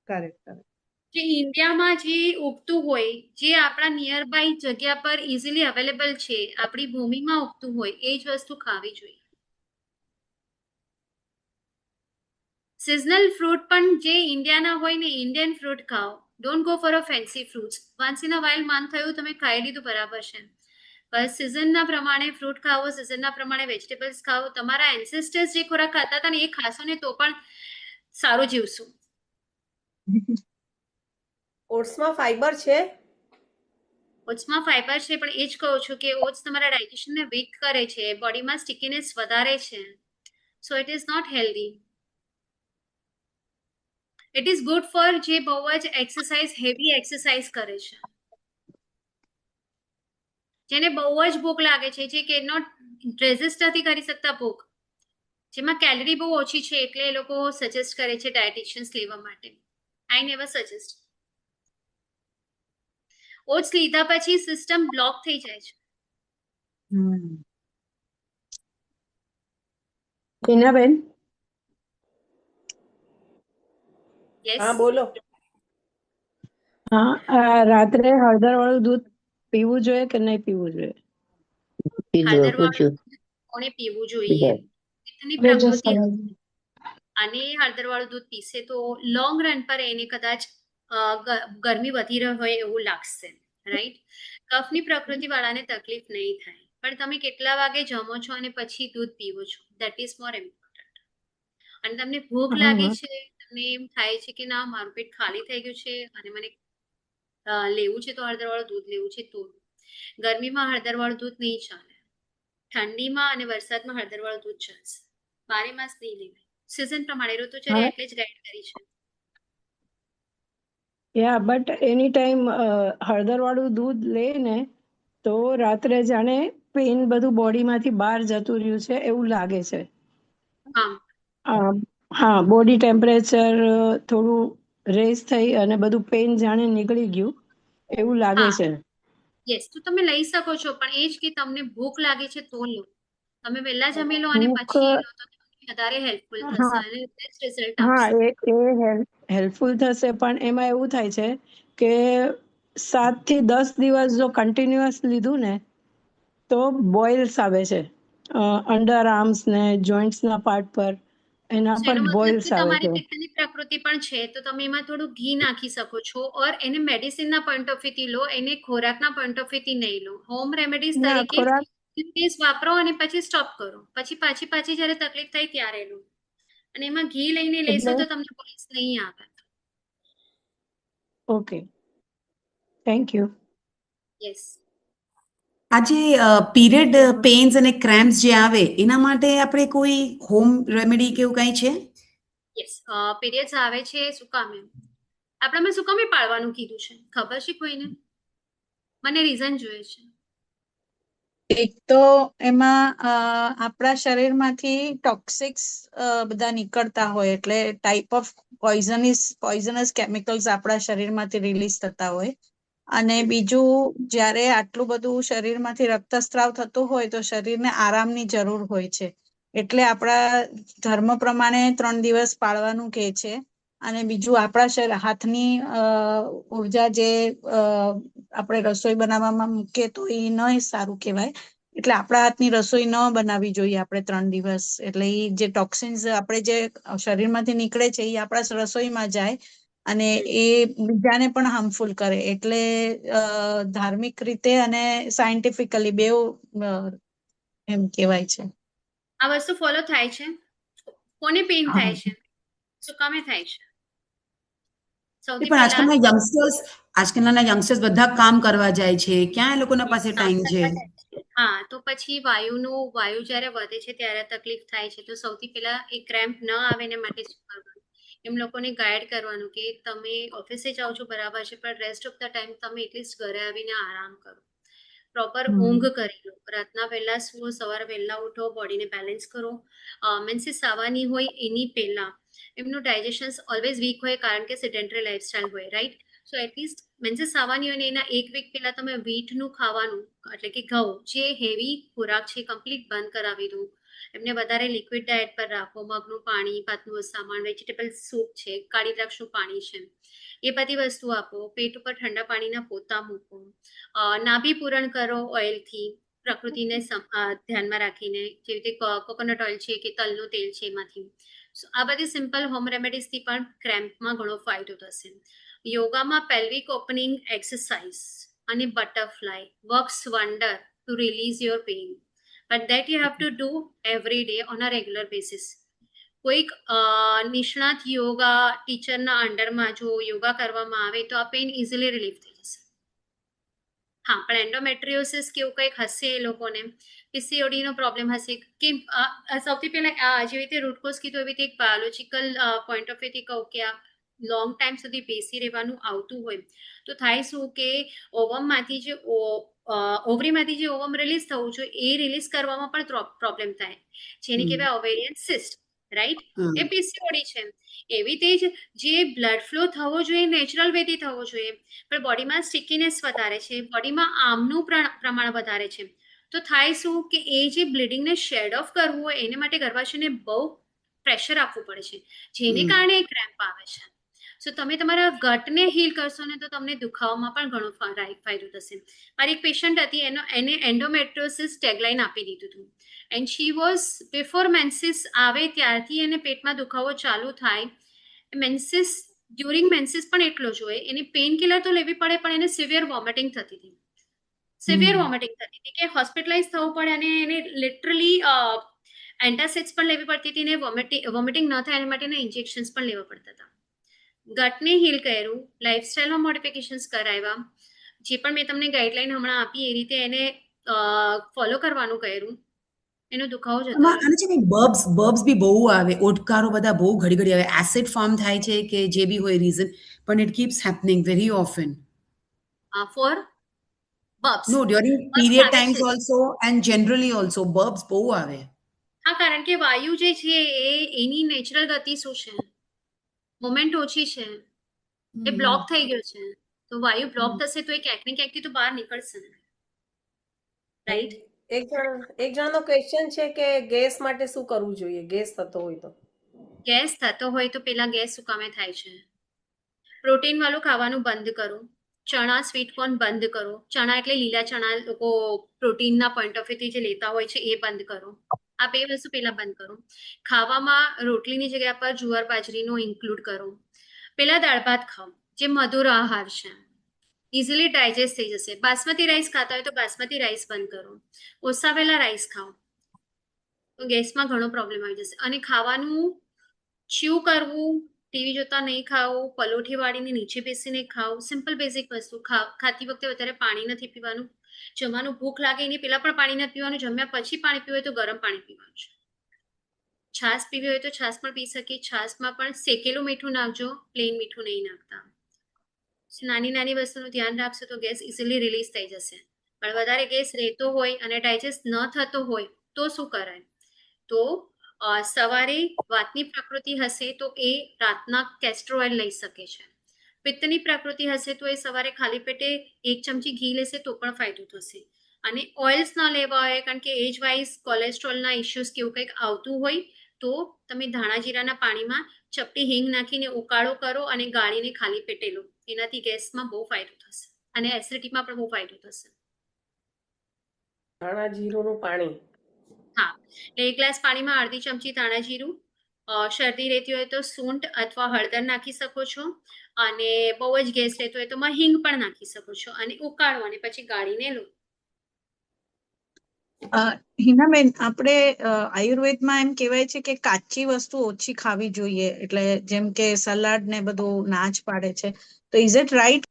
કરેક્ટ. જે ઇન્ડિયામાં જે ઉગતું હોય, જે આપણા નિયર બાય જગ્યા પર ઇઝીલી અવેલેબલ છે, આપણી ભૂમિમાં ઉગતું હોય એ જ વસ્તુ ખાવી જોઈએ. સિઝનલ ફ્રૂટ પણ જે ઇન્ડિયાના હોય ને ઇન્ડિયન ફ્રૂટ ખાઓ. Don't go for a fancy fruits. Once in a while મન થયું તમે ખાઈ લીધું બરાબર છે, બસ સિઝનના પ્રમાણે ફ્રૂટ ખાઓ, સિઝનના પ્રમાણે વેજીટેબલ્સ ખાઓ. તમારા એન્સેસ્ટર્સ જે ખોરાક ખાતા હતા ને એ ખાશો ને તો પણ સારું જીવશું. ઓટ્સમાં ફાઈબર છે. ઓટ્સમાં ફાઈબર છે, પણ એ જ કહું છું કે ઓટ્સ તમારા ડાયજેશનને વીક કરે છે, બોડીમાં સ્ટિકીનેસ વધારે છે, so it is not healthy. It is good for જે બહુ જ એક્સરસાઇઝ હેવી એક્સરસાઇઝ કરે છે, જેને બહુ જ ભૂખ લાગે છે, જે કે નોટ રેઝિસ્ટ નથી કરી શકતા ભૂખ, જેમાં કેલરી બહુ ઓછી છે, એટલે એ લોકો સજેસ્ટ કરે છે ડાયટિશિયન્સ લેવા માટે. I never suggest. ઓટ્સ લીધા પછી સિસ્ટમ બ્લોક થઈ જાય છે. ટીનાબેન, યસ. હા બોલો. રાત્રે હળદર વાળું દૂધ પીવું જોઈએ કે નહીં પીવું જોઈએ? હળદર વાળું કોને પીવું જોઈએ? પિત્તની પ્રકૃતિ અને હળદર વાળું દૂધ પીશે તો લોંગ રન પર એને કદાચ ગરમી વધી રહ્યો હોય એવું લાગશે, રાઈટ? કફની પ્રકૃતિ વાળાને તકલીફ નહીં થાય, પણ તમે કેટલા વાગે જમો છો અને પછી દૂધ પીવો છો, દેટ ઇઝ મોર ઇમ્પોર્ટન્ટ. અને તમને ભૂખ લાગી છે, તમને એમ થાય છે કે ના મારું પેટ ખાલી થઈ ગયું છે અને મને લેવું છે તો હળદર વાળું દૂધ લેવું છે, તો ગરમીમાં હળદર વાળું દૂધ નહીં ચાલે, ઠંડીમાં અને વરસાદમાં હળદર વાળું દૂધ ચાલશે, બારે માસ નહીં લેવાય. સિઝન પ્રમાણે ઋતુચર્યા એટલે જ ગાઈડ કરી છે. બટ એની ટાઈમ હળદર વાળું દૂધ લે ને તો રાત્રે જાણે પેઇન બધું બોડીમાંથી બહાર જતું રહ્યું છે એવું લાગે છે. હા, બોડી ટેમ્પરેચર થોડું રેઝ થઈ અને બધું પેઇન જાણે નીકળી ગયું એવું લાગે છે. યસ, તો તમે લઈ શકો છો, પણ એ જ કે તમને ભૂખ લાગે છે તો લો. તમે વહેલા જમી લો અને પછી લો તો તમને વધારે હેલ્પફુલ થશે અને બેસ્ટ રિઝલ્ટ આપશે. એ હેલ્પફુલ થશે, પણ એમાં એવું થાય છે કે 7 થી 10 દિવસ જો કન્ટિન્યુઅસ લીધું ને તો બોઇલ્સ આવે છે અંડર આર્મ્સ ને જોઈન્ટ્સ ના પાર્ટ પર, એના પર એનો મતલબ બોઇલ્સ કે આવે તમારી છે. પિત્તની પ્રકૃતિ પણ છે, તો તમે એમાં થોડું ઘી નાખી શકો છો, ઓર એને મેડિસિનના પોઈન્ટ ઓફ વ્યૂથી લો, એને ખોરાકના પોઈન્ટ ઓફ વ્યૂથી નહીં લો. હોમ રેમેડીઝ તરીકે વાપરો અને પછી સ્ટોપ કરો, પછી પાછી જ્યારે તકલીફ થાય ત્યારે લો. અને એમાં ઘી લઈને લેશો તો તમને બોલ્સ નહીં આવે. Okay, thank you. યસ. આજે પીરિયડ પેઇન્સ અને ક્રેમ્પ્સ જે આવે એના માટે આપણે કોઈ હોમ રેમેડી કે એવું કંઈ છે? યસ, પીરિયડ્સ આવે છે શું કામે? આપણામાં શું કામે પાળવાનું કીધું છે, ખબર છે કોઈને? મને રીઝન જોઈએ છે. એક તો એમાં આપણા શરીરમાંથી ટોક્સિક્સ બધા નીકળતા હોય, એટલે ટાઈપ ઓફ પોઈઝનસ કેમિકલ્સ આપણા શરીરમાંથી રિલીઝ થતા હોય. અને બીજું, જ્યારે આટલું બધું શરીરમાંથી રક્તસ્રાવ થતો હોય તો શરીરને આરામની જરૂર હોય છે, એટલે આપણા ધર્મ પ્રમાણે 3 દિવસ પાળવાનું કહે છે. અને બીજું, આપણા હાથની ઉર્જા જે આપણે રસોઈ બનાવવામાં મૂકીએ તો એ ન સારું કહેવાય, એટલે આપણા હાથની રસોઈ ન બનાવવી જોઈએ આપણે 3 દિવસ. એટલે એ જે ટોક્સિન્સ આપણે જે શરીરમાંથી નીકળે છે એ આપણા રસોઈમાં જાય અને એ બીજાને પણ હાર્મફુલ કરે, એટલે ધાર્મિક રીતે અને સાયન્ટિફિકલી બેઉ એમ કહેવાય છે. આ વસ્તુ ફોલો થાય છે? કોને પેઇન થાય છે, શું કામે થાય છે? સૌથી પણ પહેલા આજકાલના યંગસ્ટર્સ બધા કામ કરવા જાય છે, ક્યાં એ લોકોના પાસે ટાઈમ છે? હા, તો પછી વાયુ જ્યારે વધે છે ત્યારે તકલીફ થાય છે, તો સૌથી પહેલા એ ક્રેમ્પ ન આવે ને માટે શું કરવાનું? એમ લોકોને ગાઈડ કરવાનું કે તમે ઓફિસે જાઓ છો બરાબર છે, પણ રેસ્ટ ઓફ ધ ટાઈમ તમે એટલીસ્ટ ઘરે આવીને આરામ કરો, પ્રોપર ઊંઘ કરી લો, રાતના વહેલા સુવો, સવારે વહેલા ઉઠો, બોડીને બેલેન્સ કરો. મેન્સીસ આવવાની હોય એની પહેલા એમનું ડાયજેશન ઓલવેઝ વીક હોય, કારણ કે સેડેન્ટરી લાઈફસ્ટાઈલ હોય, રાઈટ? સો એટલીસ્ટ મેન્સીસ આવવાની હોય ને એના 1 વીક પહેલા તમે વીટનું ખાવાનું, એટલે કે ઘઉં જે હેવી ખોરાક છે કમ્પ્લીટ બંધ કરાવી દો. એમને વધારે લિક્વિડ ડાયટ પર રાખો, મગનું પાણી, ભાતનું સામાન, વેજીટેબલ સૂપ છે, કાળી દ્રાક્ષનું પાણી છે, એ બધી વસ્તુ આપો. પેટ ઉપર ઠંડા પાણીના પોતા મૂકો. નાભી પૂરણ કરો ઓઇલથી, પ્રકૃતિને ધ્યાનમાં રાખીને, જેવી રીતે કોકોનટ ઓઇલ છે કે તલનું તેલ છે એમાંથી. આ બધી સિમ્પલ હોમ રેમેડીઝથી પણ ક્રેમ્પમાં ઘણો ફાયદો થશે. યોગામાં પેલ્વિક ઓપનિંગ એક્સરસાઇઝ અને butterfly works wonder to release your pain, but that you have to do every day on a regular basis. કોઈક નિષ્ણાત યોગા ટીચરના અંડરમાં જો યોગા કરવામાં આવે તો આ પેઇન ઇઝીલી રિલીફ થઈ જશે. હા, પણ એન્ડોમેટ્રિયોસિસ કે એવું કંઈક હશે એ લોકોને, PCOD નો પ્રોબ્લેમ હશે કે સૌથી પહેલા જેવી રીતે રૂટ કોઝ કીધું એવી રીતે એક બાયોલોજીકલ પોઈન્ટ ઓફ વ્યૂથી કહું કે આ લોંગ ટાઈમ સુધી બેસી રહેવાનું આવતું હોય તો થાય શું કે ઓવમમાંથી જે ઓવરીમાંથી જે ઓવમ રિલીઝ થવું જોઈએ એ રિલીઝ કરવામાં પણ પ્રોબ્લેમ થાય, જેને કહેવાય ઓવેરિયન સિસ્ટ, રાઈટ? એ PCOD છે. એવી તે જ જે બ્લડ ફ્લો થવો જોઈએ નેચરલ વેથી થવો જોઈએ, પણ બોડીમાં સ્ટિકીનેસ વધારે છે, બોડીમાં આર્મનું પ્રમાણ વધારે છે, તો થાય શું કે એ જે બ્લીડિંગને શેડ ઓફ કરવું હોય એને માટે ગર્ભાશયને બહુ પ્રેશર આપવું પડે છે, જેને કારણે ક્રેમ્પ આવે છે. સો તમે તમારા ગટને હીલ કરશો ને તો તમને દુખાવામાં પણ ઘણો ફાયદો થશે. મારી એક પેશન્ટ હતી, એને એન્ડોમેટ્રિયોસિસ ટેગલાઇન આપી દીધું હતું, and she was before menses આવે ત્યારથી એને પેટમાં દુખાવો ચાલુ થાય, મેન્સિસ ડ્યુરિંગ મેન્સિસ પણ એટલો જ હોય, એની પેઇન કિલર તો લેવી પડે પણ એને સિવિયર વોમિટિંગ થતી હતી, કે હોસ્પિટલાઇઝ થવું પડે અને એને લિટરલી એન્ટાસિડ્સ પણ લેવી પડતી હતી ને વોમિટિંગ ન થાય એના માટેના ઇન્જેક્શન્સ પણ લેવા પડતા હતા. ગટને હીલ કર્યું, લાઇફસ્ટાઇલમાં મોડિફિકેશન્સ કરાવ્યા, જે પણ મેં તમને ગાઈડલાઈન હમણાં આપી એ રીતે એને ફોલો કરવાનું કર્યું, એનો દુખાવો જતો રહ્યો. આને છે ને બર્બ્સ બી બહુ આવે, ઓડકારો બધા બહુ ઘડી ઘડી આવે, એસિડ ફોર્મ થાય છે કે જે બી હોય રીઝન, પણ it keeps happening very often. For burps no, during period times also and generally also burps બહુ આવે. હા, કારણ કે વાયુ જે છે એની નેચરલ ગતિ શું છે, મોમેન્ટ ઓછી છે, એ બ્લોક થઈ ગયો છે, તો વાયુ બ્લોક થશે તો એ ક્યાંક ને ક્યાંકથી તો બહાર નીકળશે ને, રાઈટ? એક જણનો ક્વેશ્ચન છે કે ગેસ માટે શું કરવું જોઈએ, ગેસ થતો હોય તો? ગેસ થતો હોય તો પેલા ગેસ શું કામે થાય છે? પ્રોટીન વાળું ખાવાનું બંધ કરો, ચણા સ્વીટકોર્ન બંધ કરો, ચણા એટલે લીલા ચણા લોકો પ્રોટીનના પોઈન્ટ ઓફ વ્યૂથી જે લેતા હોય છે એ બંધ કરો, આ બે વસ્તુ પેલા બંધ કરો. ખાવામાં રોટલીની જગ્યા પર જુવાર બાજરીનો ઇન્ક્લુડ કરો. પેલા દાળ ભાત ખાઓ, જે મધુર આહાર છે, ઇઝીલી ડાયજેસ્ટ થઈ જશે. બાસમતી રાઈસ ખાતા હોય તો બાસમતી રાઈસ બંધ કરો, ઓસાવેલા રાઈસ ખાઓ, તો ગેસમાં ઘણો પ્રોબ્લેમ આવી જશે. અને ખાવાનું ચ્યુ કરવું, ટીવી જોતા નહીં ખાવું, પલોઠી વાળીને નીચે બેસીને ખાવું, સિમ્પલ બેઝિક વસ્તુ. ખાતી વખતે વધારે પાણી નથી પીવાનું, જમવાનું ભૂખ લાગે એની પેલા પણ પાણી નથી પીવાનું, જમ્યા પછી પાણી પીવું હોય તો ગરમ પાણી પીવાનું છે. છાશ પીવી હોય તો છાશ પણ પી શકીએ, છાશમાં પણ શેકેલું મીઠું નાખજો, પ્લેન મીઠું નહીં નાખતા. નાની નાની વસ્તુનું ધ્યાન રાખશો તો ગેસ ઇઝીલી રિલીઝ થઈ જશે. પણ વધારે ગેસ રહેતો હોય અને ડાયજેસ્ટ ન થતો હોય તો શું કરાય? તો સવારે વાતની પ્રકૃતિ હશે તો એ રાતના કેસ્ટર ઓઇલ લઈ શકે છે. પિત્તની પ્રકૃતિ હશે તો એ સવારે ખાલી પેટે 1 ચમચી ઘી લેશે તો પણ ફાયદો થશે. અને ઓઇલ્સ ન લેવા હોય કારણ કે એજ વાઇઝ કોલેસ્ટ્રોલના ઇશ્યુઝ કે એવું કંઈક આવતું હોય તો તમે ધાણા જીરાના પાણીમાં ચપટી હિંગ નાખીને ઉકાળો કરો અને ગાળીને ખાલી પેટે લો, એનાથી ગેસમાં બહુ ફાયદો થશે અને એસિડિટીમાં પણ બહુ ફાયદો થશે. ધાણા જીરુંનું પાણી? હા, 1 ગ્લાસ પાણીમાં અડધી ચમચી ધાણા જીરું, શરદી રહેતી હોય તો સૂંઠ અથવા હળદર નાખી શકો છો, અને બહુ જ ગેસ રહેતો હોય તો હિંગ પણ નાખી શકો છો, અને ઉકાળો અને પછી ગાળીને લો. હિનાબેન, આપણે આયુર્વેદમાં એમ કહેવાય છે કે કાચી વસ્તુ ઓછી ખાવી જોઈએ, એટલે જેમ કે સલાડ ને બધું ના જ પાડે છે, તો is it right?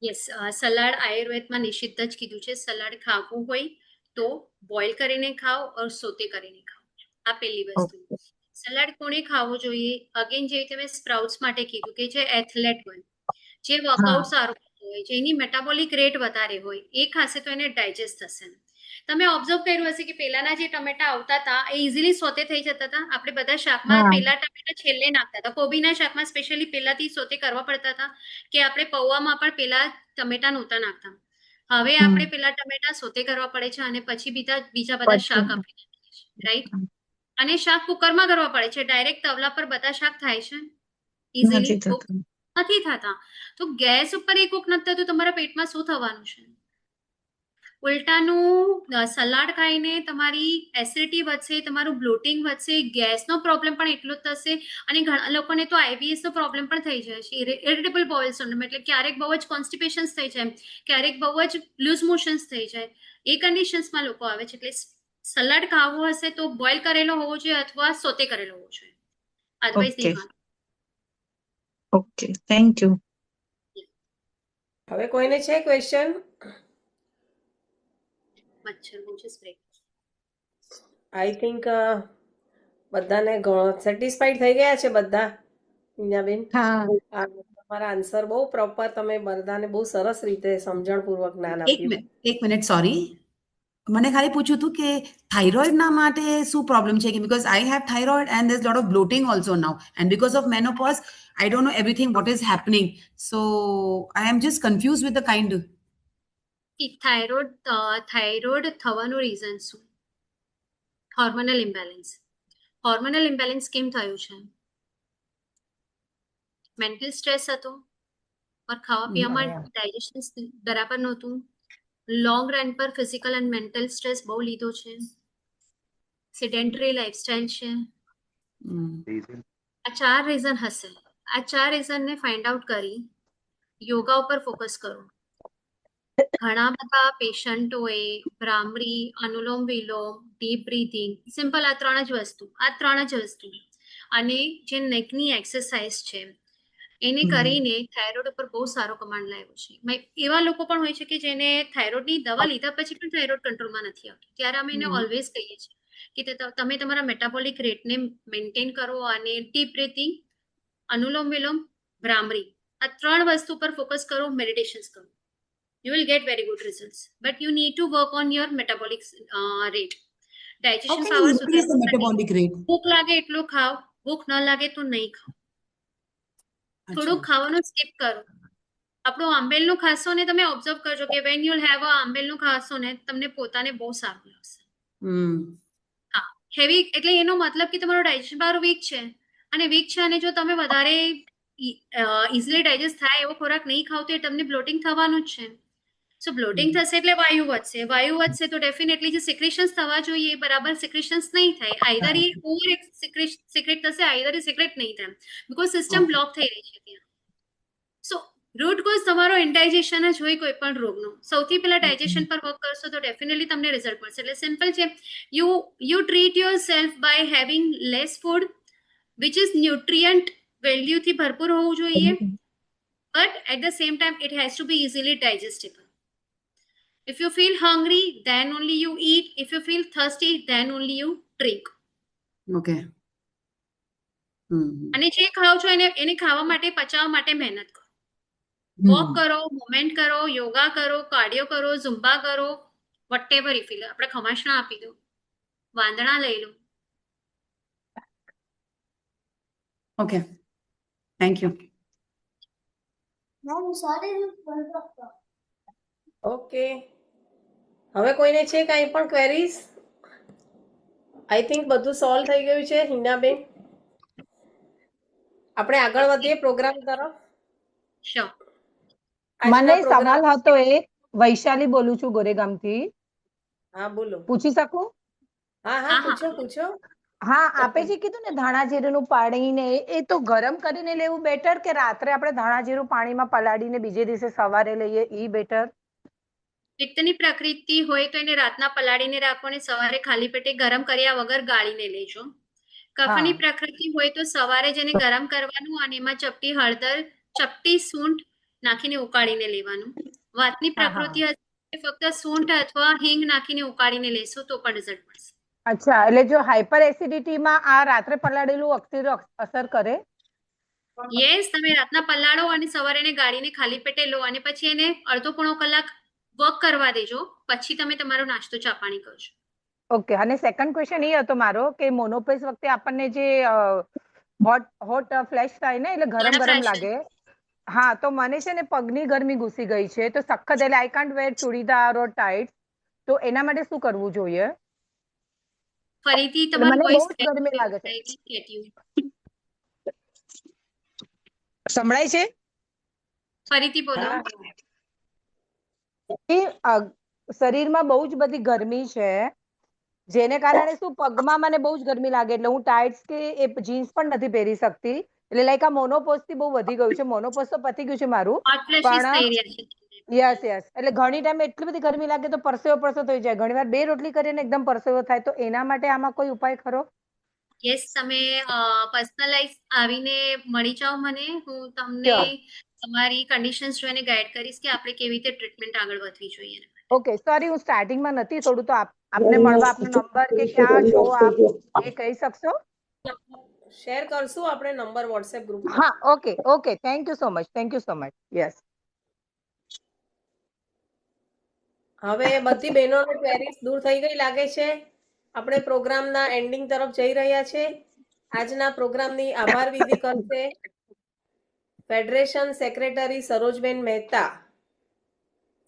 Yes, salad આયુર્વેદમાં નિષિદ્ધ જ કીધું છે. સલાડ ખાવું હોય તો બોઇલ કરીને ખાઓ ઓર સોતે કરીને ખાઓ, આ પહેલી વસ્તુ. સલાડ કોણે ખાવું જોઈએ? અગેન જે તમે સ્પ્રાઉટ્સ માટે કીધું કે જે એથ્લેટ હોય, જે વર્કઆઉટ સારું હોય, જેની મેટાબોલિક રેટ વધારે હોય, એ ખાશે તો એને ડાયજેસ્ટ થશે. તમે ઓબ્ઝર્વ કર્યું હશે કે પહેલાના જે ટમેટા આવતા હતા એ ઇઝીલી સોતે થઈ જતા હતા. આપણે બધા શાકમાં પહેલા ટમેટા છેલ્લે નાખતા હતા, કોબીના શાકમાં સ્પેશિયલી પહેલાથી સોતે કરવા પડતા હતા, કે આપણે પૌવામાં પણ પહેલા ટમેટા નહોતા નાખતા. હવે આપણે પહેલા ટમેટા સોતે કરવા પડે છે અને પછી બીજા બધા શાક આપણે નાખીએ છીએ, રાઈટ? અને શાક કુકરમાં કરવા પડે છે, ડાયરેક્ટ તવલા પર બધા શાક થાય છે ઇઝીલી નથી થતા. તો ગેસ ઉપર એક વખત તો તમારા પેટમાં શું થવાનું છે? ઉલટાનું સલાડ ખાઈને તમારી એસિડિટી વધશે, તમારું બ્લોટિંગ વધશે, ગેસનો પ્રોબ્લેમ પણ એટલો જ થશે. અને ઘણા લોકોને તો IBS નો પ્રોબ્લેમ પણ થઈ જાય છે, ઇરિટેબલ બોવેલ સિન્ડ્રોમ, એટલે ક્યારેક બહુ જ કોન્સ્ટિપેશન્સ થઈ જાય, ક્યારેક બહુ જ લૂઝ મોશન્સ થઈ જાય, એ કન્ડિશન્સમાં લોકો આવે છે. એટલે સલાડ ખાવો હશે તો બોઇલ કરેલો હોવો જોઈએ અથવા સોતે કરેલો હોવો જોઈએ. અધરવાઇઝ નહીં ઓકે ખાવાનું. Okay thank you. હવે કોઈને છે ક્વેશ્ચન? મચ્છર બહુ છે સ્પ્રે. આઈ થિંક બધાને સેટિસ્ફાઈડ થઈ ગયા છે બધા. હિનાબેન, હા તમારા આન્સર બહુ પ્રોપર, તમે બધાને બહુ સરસ રીતે સમજણપૂર્વક જ્ઞાન આપ્યું. એક મિનિટ સોરી, મને ખાલી પૂછ્યું હતું કે થાઇરોઇડના માટે શું પ્રોબ્લેમ છે, કે because I have thyroid and there's lot of bloating also now, and because of menopause I don't know everything what is happening, so I am just confused with the kind. Thyroid થવાનું reason શું? Hormonal imbalance. Hormonal imbalance કેમ થયું છે? Mental stress હતો, और ખાવા પીવામાં digestion બરાબર નહોતું, લોંગ રન પર ફિઝિકલ એન્ડ મેન્ટલ સ્ટ્રેસ બહુ લીધો છે, સેડેન્ટરી લાઇફસ્ટાઇલ છે. આ 4 રીઝન હશે. આ 4 રીઝનને ફાઇન્ડ આઉટ કરી યોગા ઉપર ફોકસ કરો. ઘણા બધા પેશન્ટોએ ભ્રામરી, અનુલોમ વિલોમ, ડીપ બ્રીથિંગ, સિમ્પલ આ 3 જ વસ્તુ અને જે નેકની એક્સરસાઇઝ છે એને કરીને થાઇરોઇડ ઉપર બહુ સારો કમાન્ડ લાવ્યો છે. એવા લોકો પણ હોય છે કે જેને થાઇરોઇડની દવા લીધા પછી પણ થાઇરોઇડ કંટ્રોલમાં નથી આવતું. ત્યારે અમે એને ઓલવેઝ કહીએ છીએ કે તમે તમારા મેટાબોલિક રેટને મેન્ટેન કરો અને ડીપ બ્રીથિંગ, અનુલોમ વિલોમ, ભ્રામરી, આ 3 વસ્તુ પર ફોકસ કરો, મેડિટેશન્સ કરો. You will get very good results, but you need to work on your metabolic rate. Digestion power Increase the metabolic rate. ભૂખ લાગે એટલું ખાઓ, ભૂખ ન લાગે તો નહીં ખાઓ. થોડુંક ખાવાનું સ્કીપ કરો. આપણું આંબેલનું ખાશો ને, તમે ઓબ્ઝર્વ કરજો કે વેન યુ હેવ આંબેલનું ખાશો ને તમને પોતાને બહુ સારું લાગશે. હા, હેવી એટલે એનો મતલબ કે તમારો ડાયજેશન પાવર વીક છે, અને વીક છે અને જો તમે વધારે ઇઝીલી ડાયજેસ્ટ થાય એવો ખોરાક નહીં ખાવ તો એ તમને બ્લોટિંગ થવાનું જ છે. સો બ્લોટિંગ થશે એટલે વાયુ વધશે તો ડેફિનેટલી જે સિક્રેશન્સ થવા જોઈએ એ બરાબર સિક્રેશન્સ નહીં થાય. આઈધર એ ઓવર સિક્રેટ થશે, આઈધર એ સિક્રેટ નહીં થાય, બીકોઝ સિસ્ટમ બ્લોક થઈ રહી છે ત્યાં. સો રૂટ કોઝ તમારો ઇન્ડાઇજેશન જ હોય કોઈ પણ રોગનો. સૌથી પહેલા ડાયજેશન પર વર્ક કરશો તો ડેફિનેટલી તમને રિઝલ્ટ મળશે. એટલે સિમ્પલ છે, you treat yourself by having less food which is nutrient વેલ્યુથી ભરપૂર હોવું જોઈએ, but at the same time it has to be easily digestible. If you feel hungry, then only you eat. If you feel thirsty, then only you drink. Okay. અને જે ખાઓ છો એને ખાવા માટે, પચાવવા માટે મહેનત કરો. વોક કરો, મૂવમેન્ટ કરો, યોગા કરો, કાર્ડિયો કરો, ઝુમ્બા કરો, વોટેવર યુ ફીલ. આપણે ખમાસણા આપી દો, વાંદણા લઈ લો. Okay. Thank you. ઓકે, હવે કોઈને છે કાંઈ પણ ક્વેરીઝ? આઈ થિંક બધું સોલ્વ થઈ ગયું છે. હિનાબેન, આપણે આગળ વધીએ પ્રોગ્રામ તરફ. શ્યોર. મને સવાલ હતો એક. વૈશાલી બોલું છું ગોરેગામથી. હા બોલો. પૂછી શકું? હા પૂછો. હા, આપે જે કીધું ને ધાણા જીરુંનું પાણી ને એ તો ગરમ કરીને લેવું બેટર કે રાત્રે આપણે ધાણા જીરું પાણીમાં પલાળીને બીજે દિવસે સવારે લઈએ ઈ બેટર? પિત્તની પ્રકૃતિ હોય તો એને રાતના પલાળીને રાખો અને સવારે ખાલી પેટે ગરમ કર્યા વગર ગાળીને લેજો. કફની પ્રકૃતિ હોય તો સવારે જેને ગરમ કરવાનું અને એમાં ચપટી હળદર, ચપટી સૂંઠ નાખીને ઉકાળીને લેવાનું. વાતની પ્રકૃતિ હશે ફક્ત સૂંઠ અથવા હિંગ નાખીને ઉકાળીને લેશો તો પણ રિઝલ્ટ મળશે. અચ્છા, એટલે જો હાઇપર એસિડિટીમાં આ રાત્રે પલાળેલું અસર કરે? યસ, તમે રાતના પલાળો અને સવારે એને ગાળીને ખાલી પેટે લો અને પછી એને અડધો પોણો કલાક વર્ક કરવા દેજો, પછી તમે તમારો નાસ્તો ચા પાણી કરજો. ઓકે, અને સેકન્ડ ક્વેશ્ચન એ હતો મારો કે મોનોપોઝ વખતે આપણને જે હોટ ફ્લેશ થાય ને એટલે ગરમ લાગે. હા, તો મને છે ને પગની ગરમી ઘૂસી ગઈ છે તો સખત, એટલે આઈ કાન્ટ વેર ચૂડીદાર ઓર ટાઇટ્સ, તો એના માટે શું કરવું જોઈએ? ફરીથી તમારું વોઇસ ગરમી લાગે છે. સંભળાય છે? ફરીથી બોલો. શરીરમાં બહુ જ બધી ગરમી છે જેને કારણે શું પગમાં મને બહુ જ ગરમી લાગે એટલે હું ટાઇટ્સ કે એ જીન્સ પણ નથી પહેરી શકતી. એટલે લાઈક આ મોનોપોઝ થી બહુ વધી ગયું છે. મોનોપોઝ તો પતી ગયું છે મારું, પણ યસ એટલે ઘણી ટાઈમ એટલી બધી ગરમી લાગે તો પરસેવો થઈ જાય. ઘણી વાર 2 રોટલી કરીને એકદમ પરસેવો થાય, તો એના માટે આમાં કોઈ ઉપાય ખરો? યસ, તમે પર્સનલાઇઝ આવીને મળી જાઓ મને. હું તમને Sure. તમારી કન્ડિશન્સ જોઈને ગાઈડ કરીશ કે આપણે કેવી રીતે ટ્રીટમેન્ટ આગળ વધવી જોઈએ. ઓકે સોરી, હું સ્ટાર્ટિંગમાં નથી, થોડું તો આપને મળવા આપનો નંબર કે ક્યાં છો આપ એ કહી શકશો? શેર કરશું આપણે નંબર વોટ્સએપ ગ્રુપમાં. હા, okay okay, thank you so much. Yes. હવે બધી બહેનોની ક્વેરીઝ દૂર થઈ ગઈ લાગે છે. આપણે પ્રોગ્રામના એન્ડિંગ તરફ જઈ રહ્યા છે. આજના પ્રોગ્રામની આભાર વિધિ કરશે federation secretary Sarojben Mehta.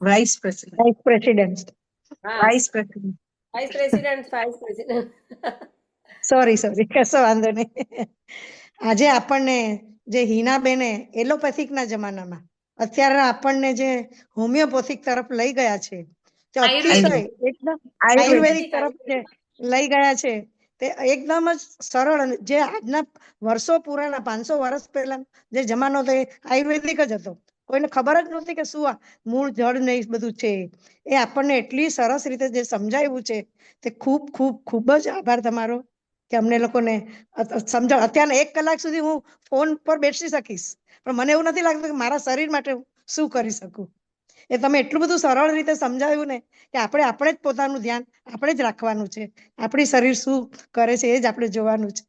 Vice president. Vice president. હા, vice president. Vice president. Sorry કશો વાંધો નહીં. આજે આપણને જે હિનાબેને એલોપેથિકના જમાનામાં અત્યારે આપણને જે હોમિયોપેથિક તરફ લઈ ગયા છે, તે અતિશય એકદમ આયુર્વેદિક તરફ જે લઈ ગયા છે, તે એકદમ જ સરળ અને જે આજના વર્ષો પુરાના 500 વર્ષ પહેલા જે જમાનો હતો એ આયુર્વેદિક જ હતો. કોઈને ખબર જ નહોતી કે શું આ મૂળ જળ ને એ બધું છે. એ આપણને એટલી સરસ રીતે જે સમજાવ્યું છે, તે ખૂબ ખૂબ ખૂબ જ આભાર તમારો કે અમને લોકોને સમજાવ. અત્યારના 1 કલાક સુધી હું ફોન પર બેસી શકીશ, પણ મને એવું નથી લાગતું કે મારા શરીર માટે હું શું કરી શકું. એ તમે એટલું બધું સરળ રીતે સમજાવ્યું ને કે આપણે જ પોતાનું ધ્યાન આપણે જ રાખવાનું છે. આપણી શરીર શું કરે છે એ જ આપણે જોવાનું છે.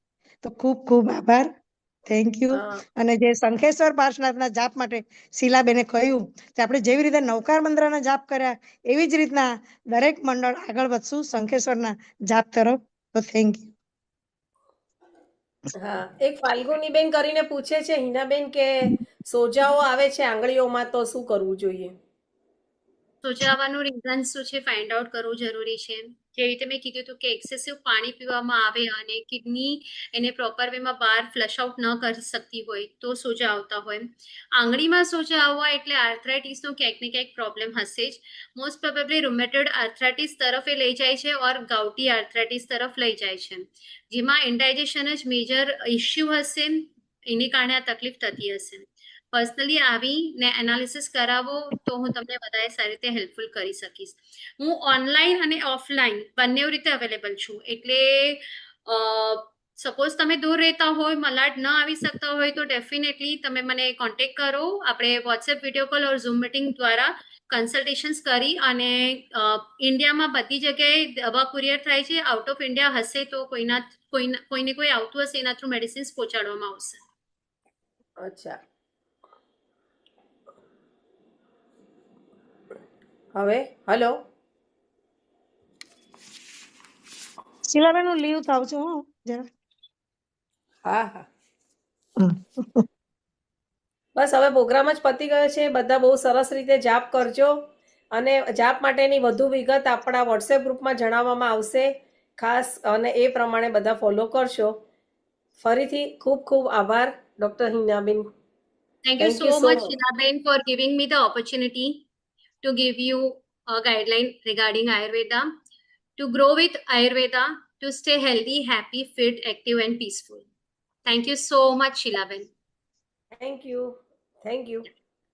તો ખૂબ ખૂબ આભાર, થેન્ક યુ. અને જે શંખેશ્વર પાર્શ્વનાથના જાપ માટે શીલાબેને કહ્યું કે આપણે જેવી રીતે નવકાર મંત્રના જાપ કર્યા એવી જ રીતના દરેક મંડળ આગળ વધશું શંખેશ્વરના જાપ તરફ. તો થેન્ક યુ. હા, એક ફાલ્ગુનીબેન કરીને પૂછે છે હિનાબેન કે સોજાઓ આવે છે આંગળીઓમાં તો શું કરવું જોઈએ? સોજાવાનું રીઝન શું છે ફાઇન્ડ આઉટ કરવું જરૂરી છે. જે રીતે મેં કીધું હતું કે એક્સેસિવ પાણી પીવામાં આવે અને કિડની એને પ્રોપર વેમાં બહાર ફ્લશ આઉટ ન કરી શકતી હોય તો સોજા આવતા હોય. આંગળીમાં સોજા આવવા એટલે આર્થરાઇટિસનો ક્યાંક ને ક્યાંક પ્રોબ્લેમ હશે જ. મોસ્ટ પ્રોબેબલી રૂમેટોઇડ આર્થરાઇટિસ તરફ એ લઈ જાય છે ઓર ગાઉટી આર્થરાઇટિસ તરફ લઈ જાય છે, જેમાં ઇન્ડાઇજેશન જ મેજર ઇસ્યુ હશે. એને કારણે આ તકલીફ થતી હશે. પર્સનલી આવીને એનાલિસિસ કરાવો તો હું તમને વધારે સારી રીતે હેલ્પફુલ કરી શકીશ. હું ઓનલાઈન અને ઓફલાઈન બંને રીતે અવેલેબલ છું. એટલે સપોઝ તમે દૂર રહેતા હોય, મલાડ ન આવી શકતા હોય તો ડેફિનેટલી તમે મને કોન્ટેક્ટ કરો. આપણે વોટ્સએપ, વિડીયો કોલ ઓર ઝૂમ મીટિંગ દ્વારા કન્સલ્ટેશન્સ કરી અને ઇન્ડિયામાં બધી જગ્યાએ દવા કુરિયર થાય છે. આઉટ ઓફ ઇન્ડિયા હશે તો કોઈને કોઈ આવતું હશે એના થ્રુ મેડિસિન્સ પહોંચાડવામાં આવશે. અચ્છા, હવે હલો શીલાબેન હું લીવ થાવ છું જરા. હા હા, બસ હવે પ્રોગ્રામ જ પતી ગયો છે. બધા બહુ સરસ રીતે જાપ કરજો અને જાપ માટેની વધુ વિગત આપણા વોટ્સએપ ગ્રુપમાં જણાવવામાં આવશે ખાસ, અને એ પ્રમાણે બધા ફોલો કરશો. ફરીથી ખૂબ ખૂબ આભાર doctor Hinaben. Thank you so much, Shinaben, for giving me the opportunity to give you a guideline regarding Ayurveda, to grow with Ayurveda, to stay healthy, happy, fit, active, and peaceful. Thank you so much, Shilaben. Thank you.